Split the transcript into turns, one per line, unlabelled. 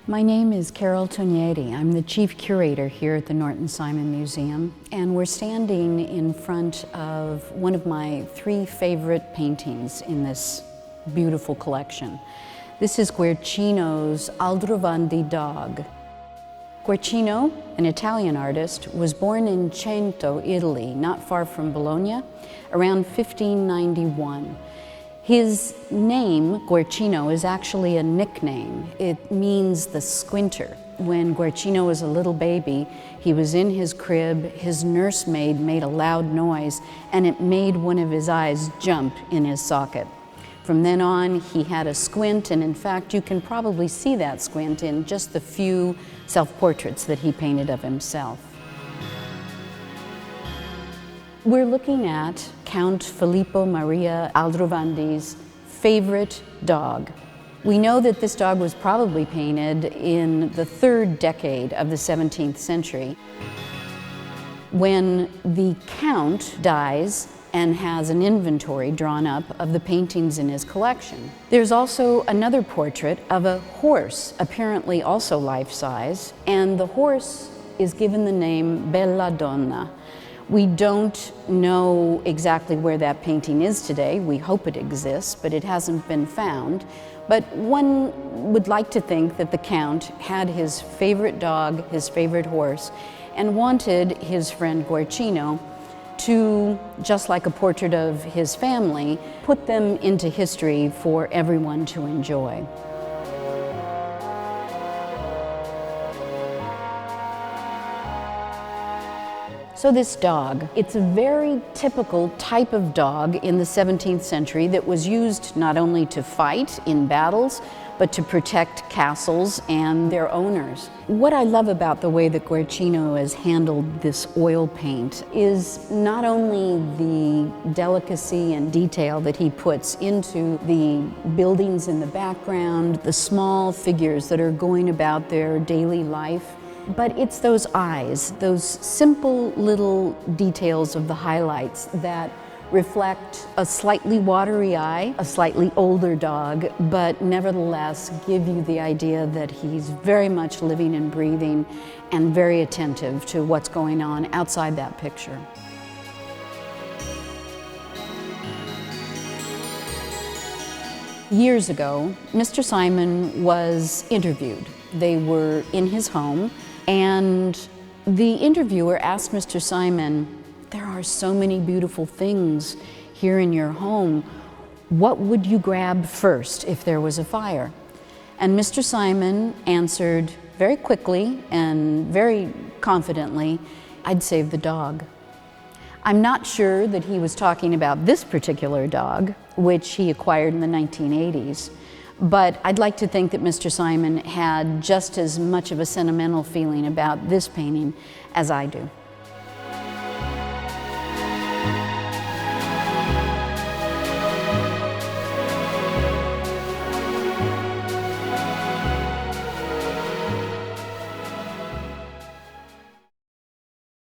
My name is Carol Togneri. I'm the Chief Curator here at the Norton Simon Museum, and we're standing in front of one of my three favorite paintings in this beautiful collection. This is Guercino's Aldrovandi Dog. Guercino, an Italian artist, was born in Cento, Italy, not far from Bologna, around 1591. His name, Guercino, is actually a nickname. It means the squinter. When Guercino was a little baby, he was in his crib, his nursemaid made a loud noise, and it made one of his eyes jump in his socket. From then on, he had a squint, and in fact, you can probably see that squint in just the few self-portraits that he painted of himself. We're looking at Count Filippo Maria Aldrovandi's favorite dog. We know that this dog was probably painted in the third decade of the 17th century. When the Count dies and has an inventory drawn up of the paintings in his collection. There's also another portrait of a horse, apparently also life-size, and the horse is given the name Bella Donna. We don't know exactly where that painting is today. We hope it exists, but it hasn't been found. But one would like to think that the Count had his favorite dog, his favorite horse, and wanted his friend Guercino to, just like a portrait of his family, put them into history for everyone to enjoy. So this dog, it's a very typical type of dog in the 17th century that was used not only to fight in battles, but to protect castles and their owners. What I love about the way that Guercino has handled this oil paint is not only the delicacy and detail that he puts into the buildings in the background, the small figures that are going about their daily life, but it's those eyes, those simple little details of the highlights that reflect a slightly watery eye, a slightly older dog, but nevertheless give you the idea that he's very much living and breathing and very attentive to what's going on outside that picture. Years ago, Mr. Simon was interviewed. They were in his home, and the interviewer asked Mr. Simon, "There are so many beautiful things here in your home. What would you grab first if there was a fire?" And Mr. Simon answered very quickly and very confidently, "I'd save the dog." I'm not sure that he was talking about this particular dog, which he acquired in the 1980s, but I'd like to think that Mr. Simon had just as much of a sentimental feeling about this painting as I do.